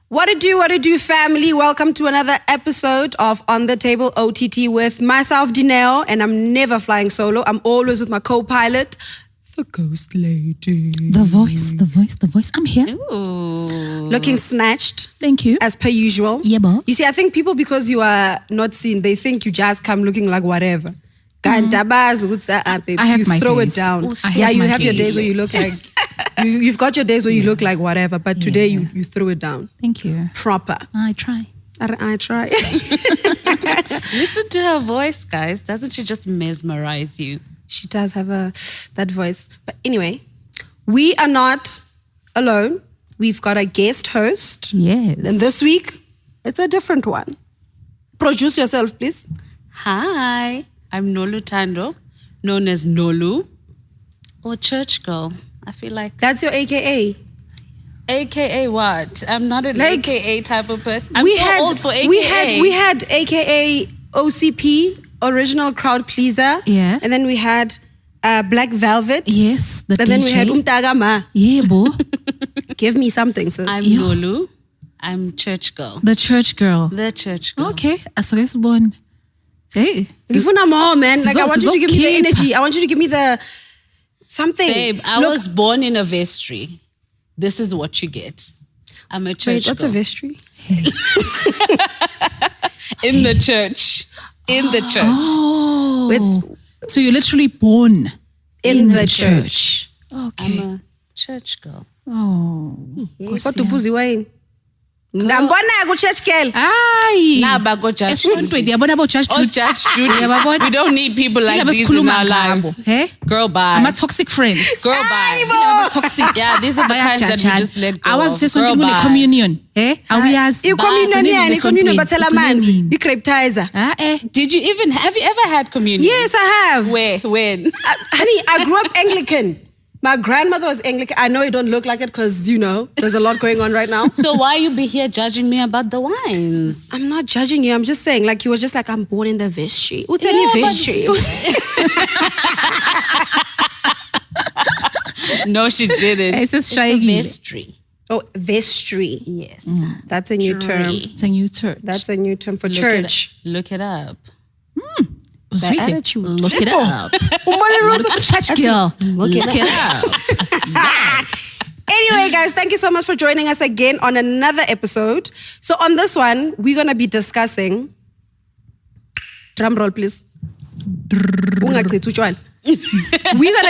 What it do, family? Welcome to another episode of On the Table OTT with myself, Dineo, and I'm never flying solo. I'm always with my co-pilot, the Ghost Lady. The voice. I'm here. Ooh. Looking snatched. Thank you. As per usual. Yeah, but you see, I think people, because you are not seen, they think you just come looking like whatever. I have my throw days. it down. You have your days where you look like you've got your days where you look like whatever, but today you threw it down. Thank you. Proper. I try. I try. Listen to her voice, guys. Doesn't she just mesmerize you? She does have that voice. But anyway, we are not alone. We've got a guest host. Yes. And this week, it's a different one. Produce yourself, please. Hi, I'm Nolu Tando, known as Nolu, or Church Girl. I feel like... That's your AKA. AKA what? I'm not an AKA type of person. I'm old for AKA. We had AKA OCP, Original Crowd Pleaser. Yeah. And then we had Black Velvet. Yes, the and DJ. then we had Umtagama. Yeah, bo. Give me something, sis. I'm Nolu. I'm Church Girl. The Church Girl. The Church Girl. Okay. So guess born. Hey. Gifuna more, man. Like, I want you to give me the energy. I want you to give me the something. Babe, I was born in a vestry. This is what you get. I'm a church girl. What's a vestry? In the church. In the church. Oh. So you're literally born in the church. Okay. I'm a church girl. Oh. What to pussy wine? Ngambona ku church girl. Aye. Nah, go church. We don't need people like these in our lives. Hey? Girl, bye. I'm a toxic friends. Girl, bye. I'm a toxic. Yeah, these are the kinds that we just let go. I was saying Girl, something in communion. Eh? Communion batela manzi. Ikreptizer. Did you even have you ever had communion? Yes, I have. Where? When? Honey, I grew up Anglican. My grandmother was Anglican. I know you don't look like it because, there's a lot going on right now. So why you be here judging me about the wines? I'm not judging you. I'm just saying, like, you were just like, I'm born in the vestry. What's any vestry? No, she didn't. It's a vestry. Oh, vestry. Yes. That's a new term. It's a new term. That's a new term for church. Look it up. That attitude. Look it up. Church girl. Look it up. Yes. Anyway, guys, thank you so much for joining us again on another episode. So on this one, we're going to be discussing... Drum roll, please. We're going to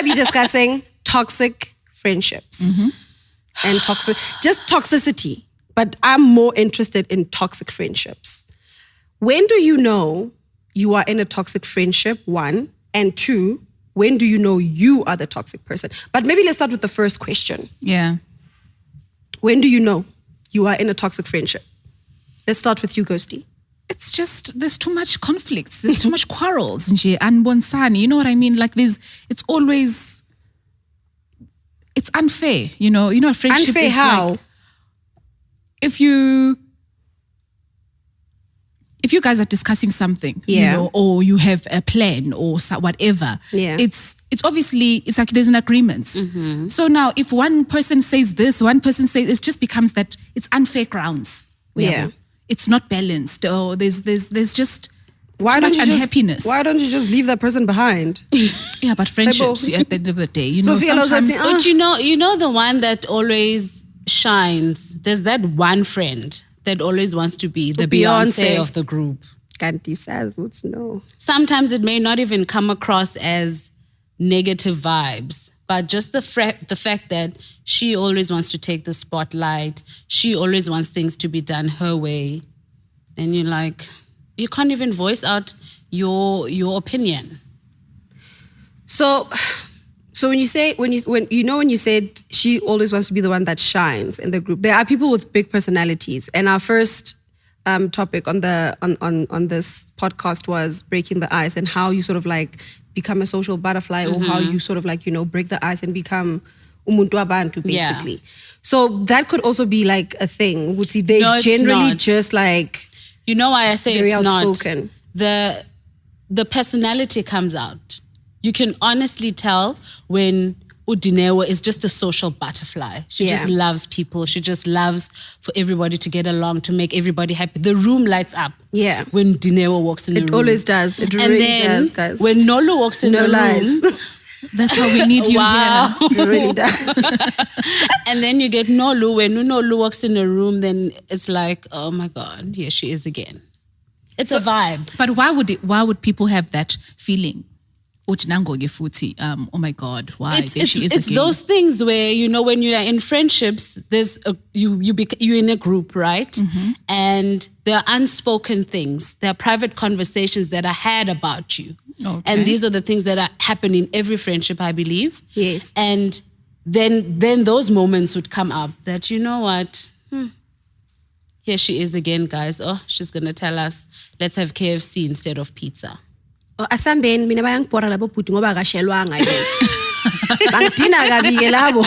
be discussing toxic friendships. And toxicity. But I'm more interested in toxic friendships. When do you know you are in a toxic friendship, one, and two, when do you know you are the toxic person? But maybe let's start with the first question. Yeah. When do you know you are in a toxic friendship? Let's start with you, Ghosty. It's just, there's too much conflicts. There's too much quarrels. And bonsani, you know what I mean? Like it's always, it's unfair. A friendship unfair is how? Like, if you guys are discussing something, or you have a plan or whatever, it's obviously, it's like there's an agreement. So now if one person says this, one person says, it just becomes that it's unfair grounds. It's not balanced, or there's just too much unhappiness. Why don't you just leave that person behind? Yeah, but friendships at the end of the day, sometimes... But you know the one that always shines, there's that one friend that always wants to be the Beyonce of the group. Kanti says, what's no? Sometimes it may not even come across as negative vibes, but just the fact that she always wants to take the spotlight, she always wants things to be done her way, and you're like, you can't even voice out your opinion. So when you said she always wants to be the one that shines in the group, there are people with big personalities, and our first topic on this podcast was breaking the ice and how you sort of like become a social butterfly, or how you sort of like break the ice and become umuntu wabantu basically. So that could also be like a thing. They generally just like, you know why I say very it's outspoken. Not the personality comes out. You can honestly tell when Udinewa is just a social butterfly. She just loves people. She just loves for everybody to get along, to make everybody happy. The room lights up. Yeah. When Dinewa walks in the room. It always does. It really does, guys. When Nolu walks in the room. That's how we need you wow. here. It really does. And then you get Nolu. When Nolu walks in the room, then it's like, oh my God, here she is again. It's a vibe. But why would people have that feeling? Oh my God, why? It's those things where, you know, when you are in friendships, there's you're in a group, right? Mm-hmm. And there are unspoken things. There are private conversations that are had about you. Okay. And these are the things that happen in every friendship, I believe. Yes. And then those moments would come up that, you know what? Here she is again, guys. Oh, she's going to tell us, let's have KFC instead of pizza. Asambeni mina bayangibhora labo bhuti ngoba akashelwanga yena. Bangidina kabi ke labo.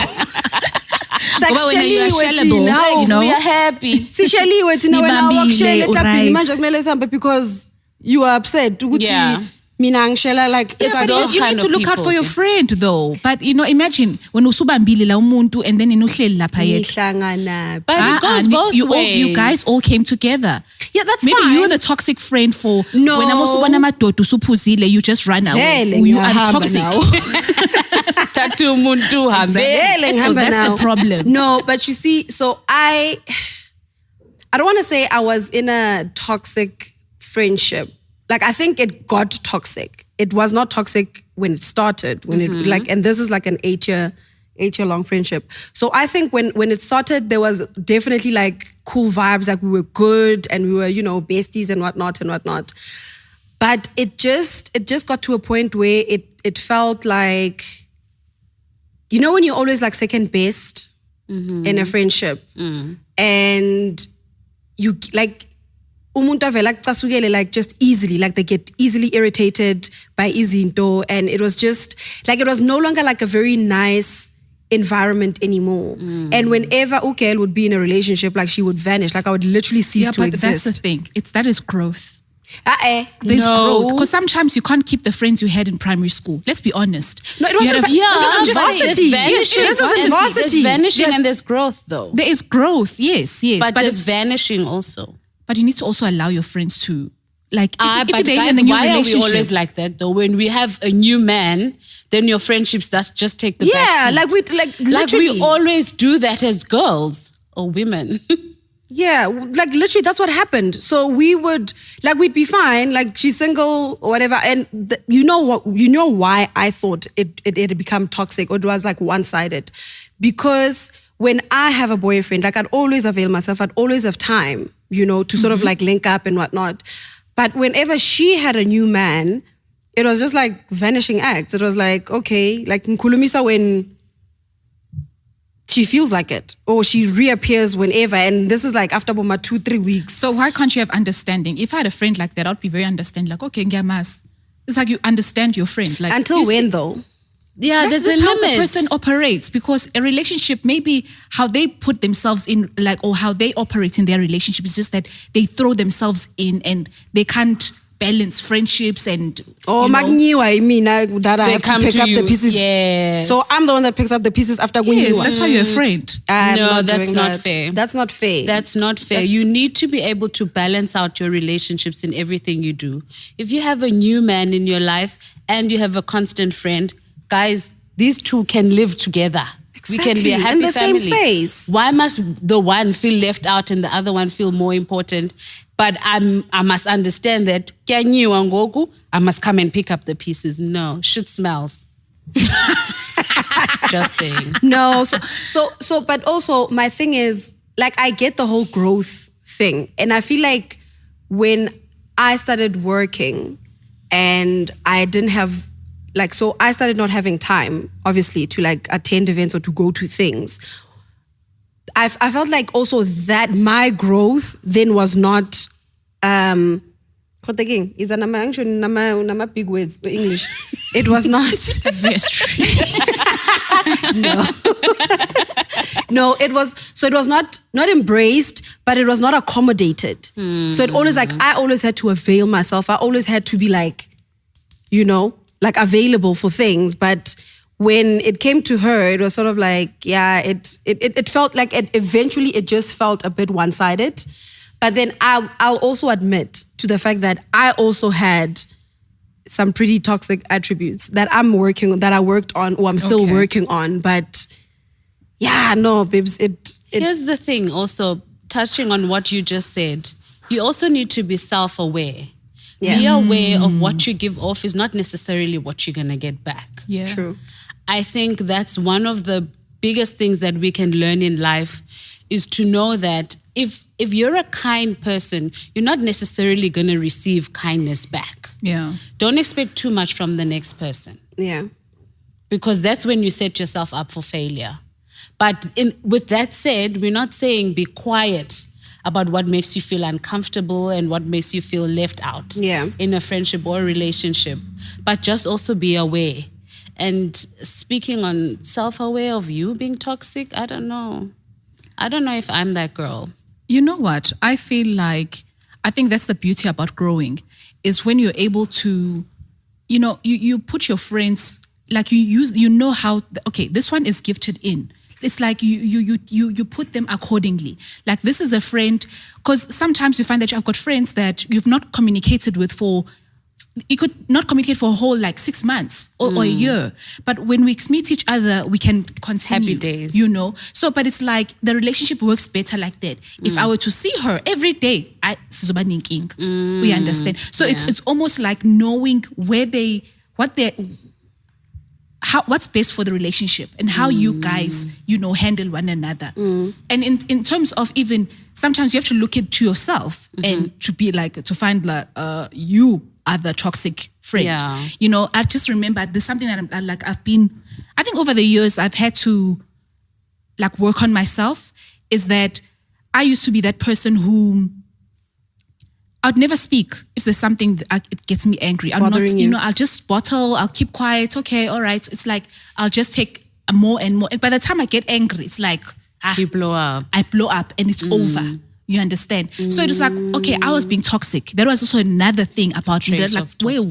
We are happy. Sisheliwe thina wena wakushela etabhini manje kumele sihambe because you are upset ukuthi mina ngishela like it's like you need to look out for your friend though. But you know, imagine when usubambile la umuntu and then inuhleli lapha yethu. But it goes both ways. You guys all came together. Yeah, that's maybe fine. You're the toxic friend for no. When amusubona amadoda usuphuzile, you just run away. You are toxic. Tatu muntu hambe. So that's the problem. No, but you see, so I don't want to say I was in a toxic friendship. Like, I think it got toxic. It was not toxic when it started. When it and this is like an 8-year long friendship. So I think when it started, there was definitely like cool vibes. Like we were good and we were, you know, besties and whatnot. But it just got to a point where it felt like, you know, when you're always like second best in a friendship and you like, like just easily, like they get easily irritated by izinto, and it was just like it was no longer like a very nice environment anymore. And whenever Ukel would be in a relationship, like she would vanish, like I would literally cease to exist. That's the thing. That is growth. There's growth, because sometimes you can't keep the friends you had in primary school. Let's be honest. No, it wasn't varsity. This is varsity. There's vanishing and there's growth, though. There is growth, yes. But there's vanishing also. But you need to also allow your friends to, like, if but they're guys, in a new why relationship. Are we always like that though? When we have a new man, then your friendships just take the back seat. like we always do that as girls or women. Yeah, like literally that's what happened. So we'd be fine, like she's single or whatever. And you know why I thought it had become toxic, or it was like one-sided? Because when I have a boyfriend, like I'd always avail myself, I'd always have time, you know, to sort of like link up and whatnot. But whenever she had a new man, it was just like vanishing acts. It was like, okay, like Nkulumisa when she feels like it, or she reappears whenever. And this is like after about 2-3 weeks. So why can't you have understanding? If I had a friend like that, I'd be very understanding. Like, okay, Ngiyamas. It's like you understand your friend. Like, until when though? Yeah, that's there's a how limit. the person operates, because a relationship, maybe how they put themselves in, like, or how they operate in their relationship is just that they throw themselves in and they can't balance friendships and. Oh, MacG, I mean, that I have to pick up the pieces. Yes. So I'm the one that picks up the pieces after going. Yes, that's why you're a friend. No, that's not fair. That's not fair. That's not fair. You need to be able to balance out your relationships in everything you do. If you have a new man in your life and you have a constant friend, guys, these two can live together. Exactly. We can be a happy in the family. same space. Why must the one feel left out and the other one feel more important? But I must understand that I must come and pick up the pieces. No, shit smells. Just saying. No, so, but also my thing is, like, I get the whole growth thing, and I feel like when I started working and I didn't have. Like, so I started not having time, obviously, to like attend events or to go to things. I felt like also that my growth then was not, is a big words for English. It was not. No, it was not embraced, but it was not accommodated. So it always like, I always had to avail myself. I always had to be like, you know, like available for things. But when it came to her, it was sort of like, yeah, it felt like eventually it just felt a bit one-sided. But then I'll also admit to the fact that I also had some pretty toxic attributes that I worked on, or I'm still working on. But yeah, no, babes, Here's the thing also, touching on what you just said, you also need to be self-aware. Yeah. Be aware of what you give off is not necessarily what you're going to get back. Yeah. True. I think that's one of the biggest things that we can learn in life, is to know that if you're a kind person, you're not necessarily going to receive kindness back. Yeah. Don't expect too much from the next person. Yeah. Because that's when you set yourself up for failure. But with that said, we're not saying be quiet about what makes you feel uncomfortable and what makes you feel left out in a friendship or a relationship. But just also be aware. And speaking on self-aware of you being toxic, I don't know if I'm that girl. You know what? I think that's the beauty about growing, is when you're able to, you put your friends, like you know how, this one is gifted in. It's like you put them accordingly. Like, this is a friend, because sometimes you find that you've got friends that you've not communicated with you could not communicate for a whole 6 months or a year. But when we meet each other, we can continue. Happy days. So, but it's like the relationship works better like that. If I were to see her every day, we understand. So it's almost like knowing what's best for the relationship and how you guys, handle one another. And in terms of even, sometimes you have to look into yourself and to be to find you are the toxic friend. Yeah. I just remember there's something that I think over the years I've had to work on myself, is that I used to be that person who I'd never speak if there's something that it gets me angry. I'm not, I'll just bottle, I'll keep quiet. Okay, all right. It's like, I'll just take more and more. And by the time I get angry, it's like, you blow up. I blow up and it's over. You understand? So it was like, okay, I was being toxic. There was also another thing about me. Like, well,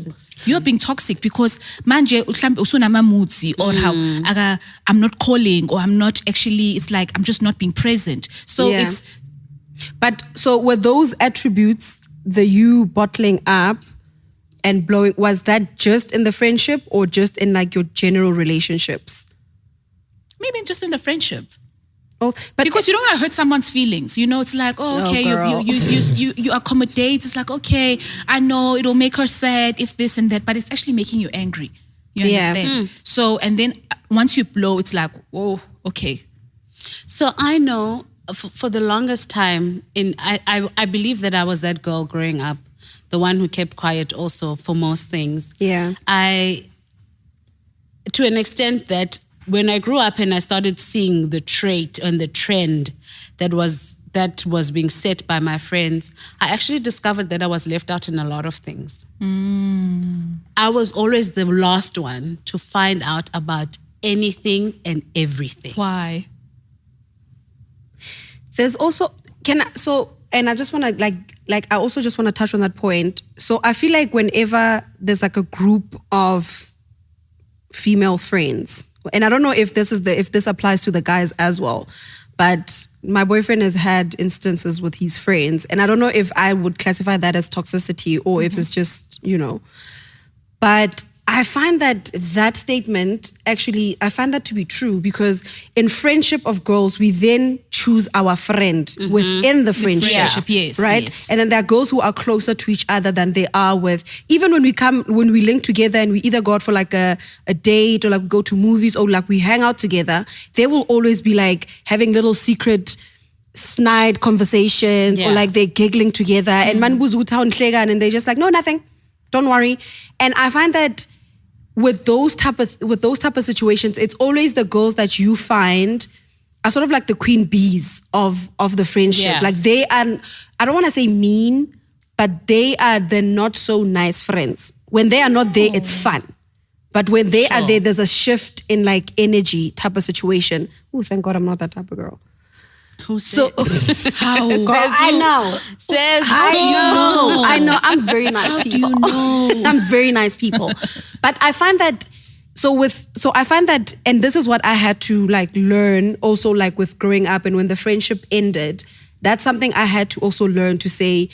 you're being toxic because manje or how I'm not calling, or I'm not actually, it's like I'm just not being present. So so were those attributes, the you bottling up and blowing, was that just in the friendship or just in your general relationships? Maybe just in the friendship. But because you don't want to hurt someone's feelings, it's like, you accommodate. It's like, okay, I know it'll make her sad if this and that, but it's actually making you angry. You understand? So, and then once you blow, it's like, whoa, okay. So I know for the longest time, I believe that I was that girl growing up, the one who kept quiet also for most things. Yeah. To an extent that when I grew up and I started seeing the trait and the trend that was being set by my friends, I actually discovered that I was left out in a lot of things. I was always the last one to find out about anything and everything. Why? There's also, and I just want to I also just want to touch on that point. So I feel like whenever there's a group of female friends, and I don't know if this applies to the guys as well, but my boyfriend has had instances with his friends, and I don't know if I would classify that as toxicity or if it's just, but I find that statement, actually, I find that to be true, because in friendship of girls, we then choose our friend within the friendship. Yes, right? Yes. And then there are girls who are closer to each other than they are with, even when we link together and we either go out for a date, or we go to movies, or we hang out together, they will always be having little secret snide conversations, or they're giggling together and and they're just and nothing, don't worry. And I find that with those type of situations, it's always the girls that you find are sort of like the queen bees of the friendship. Yeah. They are, I don't want to say mean, but they're not so nice friends. When they are not there, it's fun. But when they are there, there's a shift in energy type of situation. Oh, thank God I'm not that type of girl. Who said? How? Girl, I know. How do you know? I know. I'm very nice people. How do you know? I'm very nice people. But I find that, So I find that, and this is what I had to like learn also, like with growing up, and when the friendship ended, that's something I had to also learn to say,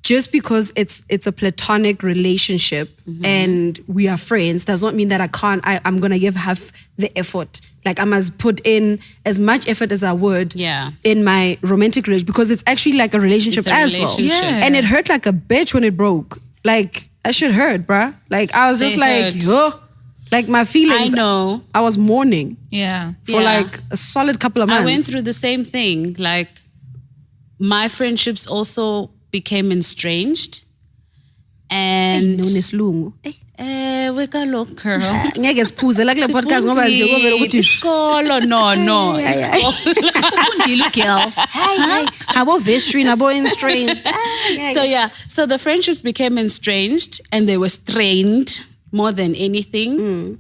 just because it's a platonic relationship and we are friends does not mean that I'm gonna give half the effort. Like I must put in as much effort as I would in my romantic relationship, because it's actually like a relationship as well. Yeah. And it hurt like a bitch when it broke. Like that shit hurt, bruh. Like I was just like, yo, like my feelings. I know. I was mourning. Yeah. For like a solid couple of months. I went through the same thing. Like my friendships also became estranged, and no nesilungu. we got look, girl. Ngeke siphuze la kule podcast ngoba nje kuvela ukuthi isikolo no. Ufundile girl. Hey, abo vestry nabo estranged. So the friendships became estranged and they were strained more than anything.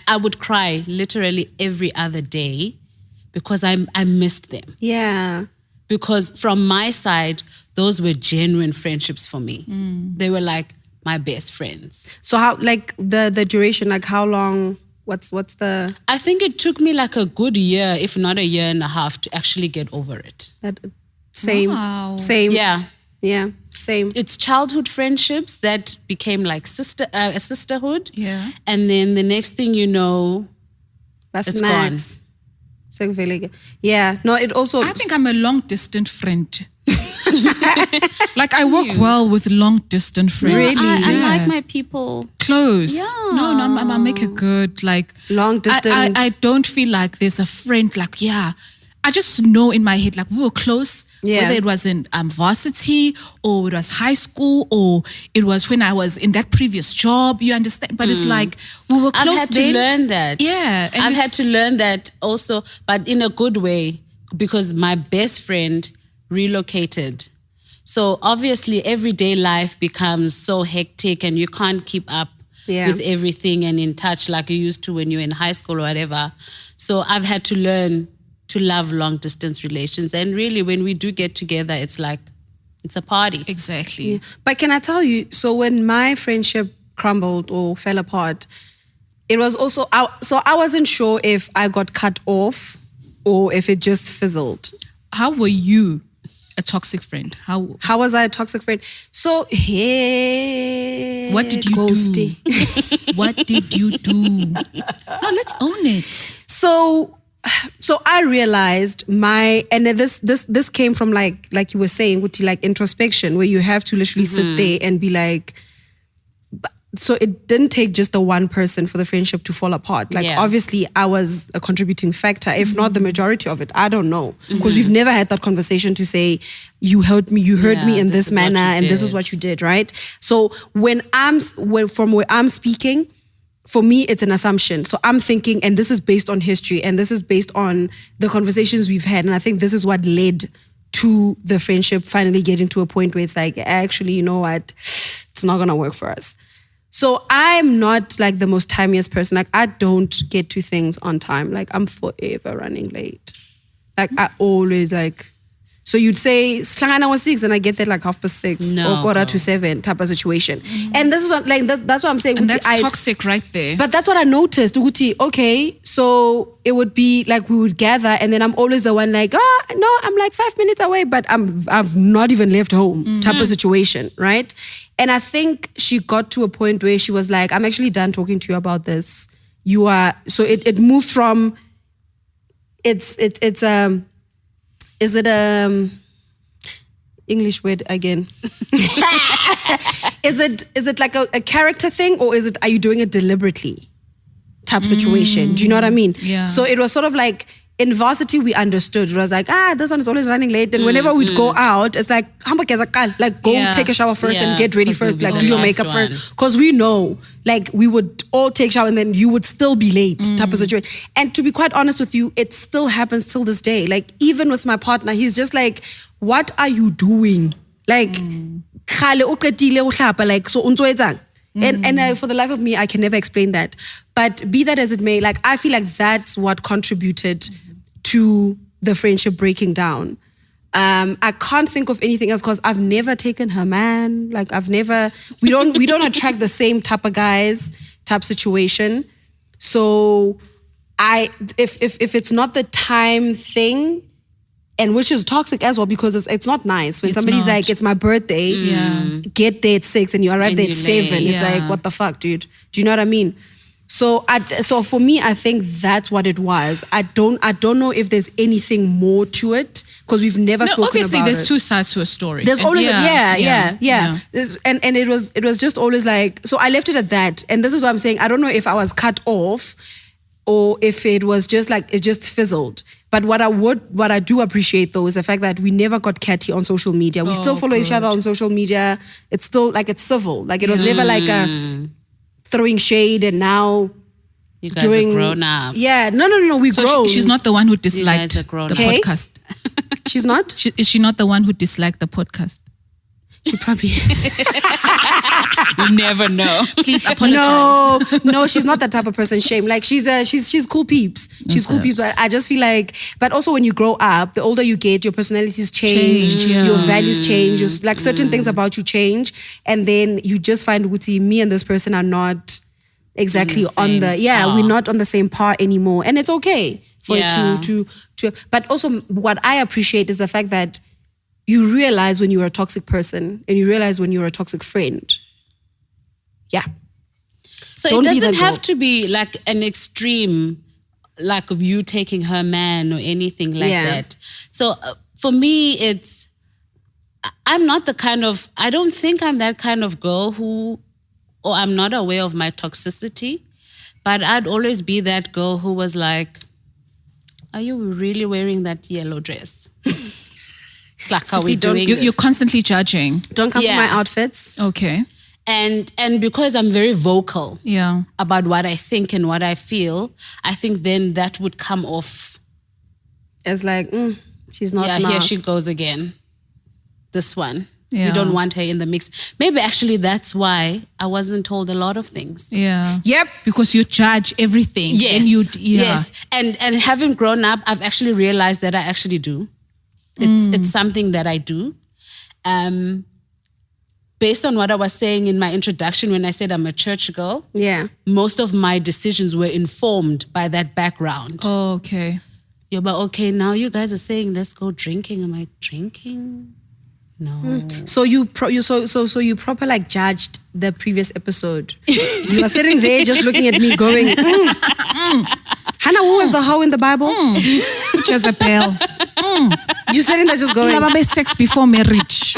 I would cry literally every other day because I missed them. Yeah. Because from my side, those were genuine friendships for me. They were like my best friends. So how, like the duration, like how long, what's the... I think it took me like a good year, if not a year and a half, to actually get over it. Same. Wow. Same. Yeah, same. It's childhood friendships that became like a sisterhood. Yeah. And then the next thing you know, it's gone. Yeah, no, it also... I think I'm a long-distance friend. Like I work well with long-distance friends. Really? I like my people. Close. Yeah. No, I make a good, like... Long-distance. I don't feel like there's a friend, like, I just know in my head, like we were close, whether it was in varsity or it was high school or it was when I was in that previous job, you understand? But it's like, we were close. I've had to learn that. Yeah. I've had to learn that also, but in a good way, because my best friend relocated. So obviously everyday life becomes so hectic and you can't keep up with everything and in touch like you used to when you're in high school or whatever. So I've had to learn to love long distance relations, and really when we do get together, it's like it's a party. Exactly. Yeah. But can I tell you, so when my friendship crumbled or fell apart, it was also I wasn't sure if I got cut off or if it just fizzled. How were you a toxic friend? How was I a toxic friend? So what did you ghosty. do? What did you do? No, let's own it. So I realized and this came from like you were saying, like introspection, where you have to literally sit there and be like, so it didn't take just the one person for the friendship to fall apart. Like obviously I was a contributing factor, if not the majority of it. I don't know. Because we've never had that conversation to say, you heard me in this manner and this is what you did, right? So from where I'm speaking, for me, it's an assumption. So I'm thinking, and this is based on history, and this is based on the conversations we've had. And I think this is what led to the friendship finally getting to a point where it's like, actually, you know what? It's not going to work for us. So I'm not like the most timiest person. Like I don't get to things on time. Like I'm forever running late. Like I always like... So you'd say, Slangana was 6 and I get there like 6:30 or 7:15 type of situation. And this is what, like, that's what I'm saying. And that's toxic right there. But that's what I noticed. Uguti, okay, so it would be like we would gather and then I'm always the one like, no, I'm like 5 minutes away, but I've not even left home type of situation, right? And I think she got to a point where she was like, I'm actually done talking to you about this. So it moved from, is it English word again? Is it like a character thing, or are you doing it deliberately type situation? Do you know what I mean? Yeah. So it was sort of like in varsity we understood. It was like, this one is always running late. And whenever we'd go out, it's like, go take a shower first and get ready first, like do your makeup first. Because we know, like we would all take shower and then you would still be late type of situation. And to be quite honest with you, it still happens till this day. Like even with my partner, he's just like, what are you doing? Like, like so and for the life of me, I can never explain that. But be that as it may, like I feel like that's what contributed to the friendship breaking down. I can't think of anything else because I've never taken her man. Like we don't attract the same type of guys, type situation. So if it's not the time thing, and which is toxic as well, because it's not nice when somebody's like, it's my birthday, get there at 6 and you arrive there at 7. It's like, what the fuck, dude? Do you know what I mean? So for me, I think that's what it was. I don't know if there's anything more to it, because we've never spoken about it. Obviously, there's two sides to a story. There's always and it was just always like, so I left it at that. And this is what I'm saying. I don't know if I was cut off or if it was just like it just fizzled. But what I do appreciate though is the fact that we never got catty on social media. We still follow each other on social media. It's still like it's civil. Like it was never like a throwing shade and now you guys are grown up. Yeah, no, we grown. She's not the one who disliked the podcast. She's not? Is she not the one who disliked the podcast? She probably is. You never know. Please apologize. No, she's not that type of person. Shame. Like she's cool peeps. She's cool peeps. But I just feel like, but also when you grow up, the older you get, your personalities change, your values change, like certain things about you change, and then you just find Wuti, me and this person are not exactly on the we're not on the same par anymore, and it's okay for it to. But also, what I appreciate is the fact that you realize when you're a toxic person and you realize when you're a toxic friend. Yeah. So it doesn't have to be like an extreme, like of you taking her man or anything like that. So for me, I'm not the kind of, I don't think I'm that kind of girl or I'm not aware of my toxicity, but I'd always be that girl who was like, are you really wearing that yellow dress? Like, how we doing you're constantly judging. Don't come for my outfits. Okay. And because I'm very vocal about what I think and what I feel, I think then that would come off as like, she's not nice. Here she goes again. This one. You don't want her in the mix. Maybe actually that's why I wasn't told a lot of things. Yeah. Yep. Because you judge everything. Yes. And Yes. And having grown up, I've actually realized that I actually do. It's something that I do. Based on what I was saying in my introduction when I said I'm a church girl, most of my decisions were informed by that background. Oh, okay. Yeah, but okay, now you guys are saying let's go drinking. I'm like, drinking? No. So you proper like judged the previous episode. You were sitting there just looking at me going, Hannah, who was the hoe in the Bible? Jezebel. You sitting there just going, never sex before marriage.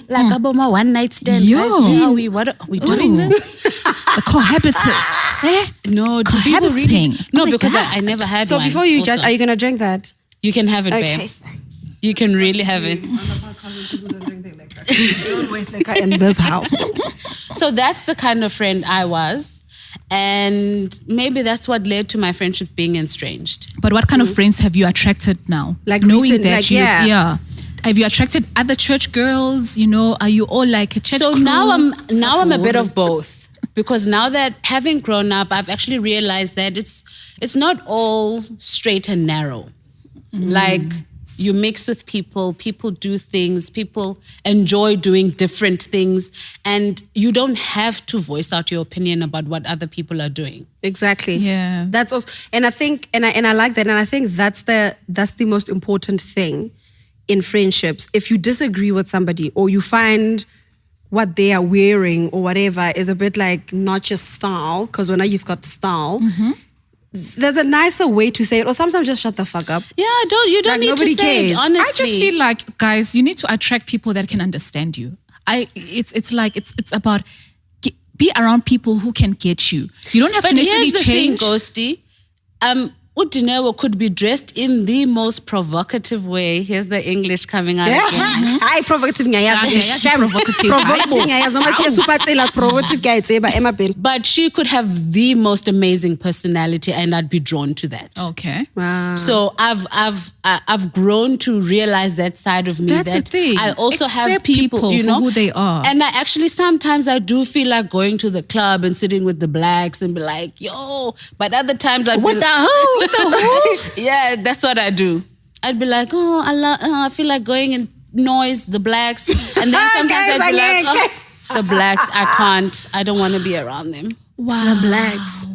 Like about my one night stand. What are we doing this? The cohabitants. No, cohabiting. No, because I never had one. So before you judge, are you gonna drink that? You can have it, okay, babe. Thanks. You can really have it. Don't waste liquor in this house. So that's the kind of friend I was. And maybe that's what led to my friendship being estranged. But what kind of friends have you attracted now? Like knowing recent, that like, have you attracted other church girls? You know, are you all like a church crew? Now I'm a bit of both. Because now that having grown up, I've actually realized that it's not all straight and narrow. Like you mix with people do things, people enjoy doing different things, and you don't have to voice out your opinion about what other people are doing. Exactly. Yeah. That's also, and I think, and I like that, and I think that's the most important thing in friendships. If you disagree with somebody or you find what they are wearing or whatever is a bit like not your style, because when you've got style, there's a nicer way to say it, or sometimes just shut the fuck up. Yeah, you don't need to say it, honestly. I just feel like, guys, you need to attract people that can understand you. It's about be around people who can get you. You don't have to necessarily change. But here's the thing, Ghosty. Udinewo could be dressed in the most provocative way. Here's the English coming out again. Hi, provocative. But she could have the most amazing personality, and I'd be drawn to that. Okay. Wow. So I've grown to realize that side of me. That's that the thing. I also Accept have people, you know, for who they are. And I actually sometimes I do feel like going to the club and sitting with the blacks and be like, yo. But other times I'd what be the hell? What the hell? Yeah, that's what I do. I'd be like, I feel like going and noise the blacks, and then sometimes I'd be like, the blacks, I don't want to be around them. Wow. The blacks.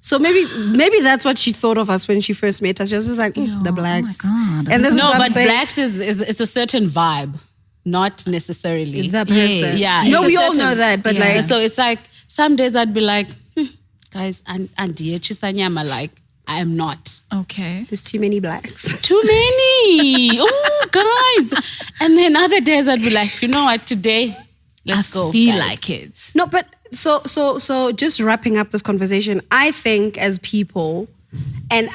So maybe that's what she thought of us when she first met us. She was just like, the blacks. Oh my God. And this is what I'm but saying. blacks is it's a certain vibe, not necessarily The person. Yes. Yeah. No, it's a we all certain- know that, but like, So it's like some days I'd be like, guys, and chisanyama, like I am not. Okay. there's too many blacks. Too many. Oh, guys. And then other days I'd be like, you know what, today, let's go. I feel guys. like it. No, but so just wrapping up this conversation, I think as people, and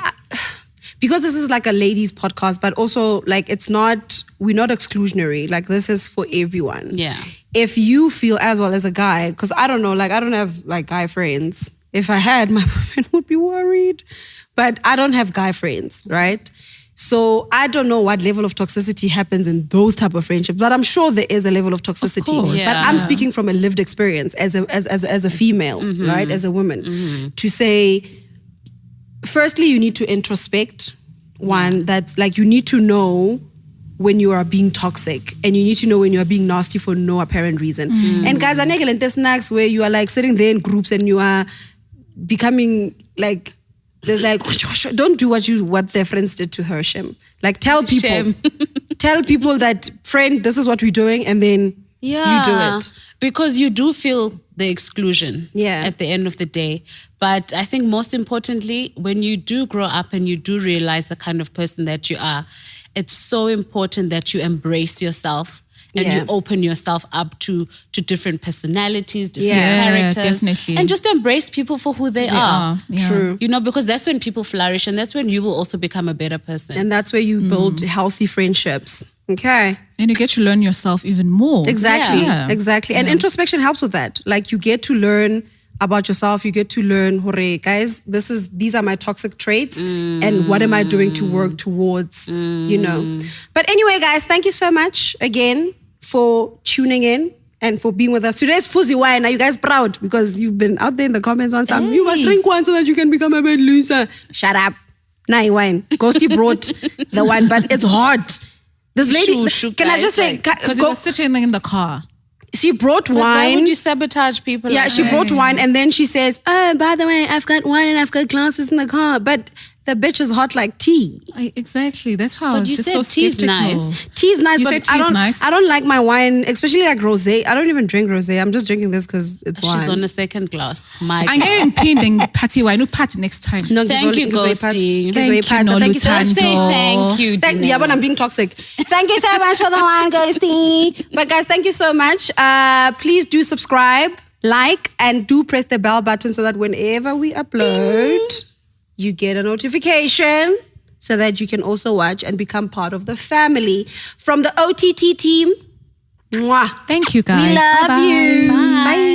because this is like a ladies podcast, but also like we're not exclusionary. Like this is for everyone. Yeah. If you feel as well as a guy, because I don't know, like I don't have like guy friends. If I had, my boyfriend would be worried. But I don't have guy friends, right? So I don't know what level of toxicity happens in those type of friendships, but I'm sure there is a level of toxicity. Of course. But I'm Yeah. speaking from a lived experience as a female, right? As a woman, to say, firstly, you need to introspect. One, that's like you need to know when you are being toxic, and you need to know when you are being nasty for no apparent reason. And guys, are negligent snacks where you are like sitting there in groups and you are becoming like. There's like, don't do what their friends did to her, Shem. Like tell people, Shem. tell people that, friend, this is what we're doing, and then you do it. Because you do feel the exclusion at the end of the day. But I think most importantly, when you do grow up and you do realize the kind of person that you are, it's so important that you embrace yourself and you open yourself up to different personalities, different characters. Definitely. And just embrace people for who they are. Yeah. True. You know, because that's when people flourish and that's when you will also become a better person. And that's where you build healthy friendships. Okay. And you get to learn yourself even more. Exactly. Yeah. Exactly. And introspection helps with that. Like you get to learn about yourself. You get to learn, hooray, guys, these are my toxic traits and what am I doing to work towards, you know. But anyway, guys, thank you so much again for tuning in and for being with us. Today's Pussy Wine. Are you guys proud? Because you've been out there in the comments on some, you must drink one so that you can become a bad loser. Shut up. Nah, wine. Ghosty brought the wine, but it's hot. This lady, can I just say, Because it was sitting in the car. she brought But why wine. would you sabotage people? Yeah, like she that? brought wine and then she says, oh, by the way, I've got wine and I've got glasses in the car. But the bitch is hot like tea. Exactly. That's how I But was you just said so tea's skeptical. nice. Tea's nice, You but said tea's nice. I don't like my wine, especially like rosé. I don't even drink rosé. I'm just drinking this because it's wine. She's on a second glass. My I'm getting pinned in party wine. No party next time. No, Thank you, Ghosty. Thank you so much. Just say thank you. Yeah, but I'm being toxic. Thank you so much for the wine, Ghosty. But guys, thank you so much. Please do subscribe, like, and do press the bell button so that whenever we upload, you get a notification so that you can also watch and become part of the family. From the OTT team, mwah. Thank you, guys. We love Bye-bye. you. Bye.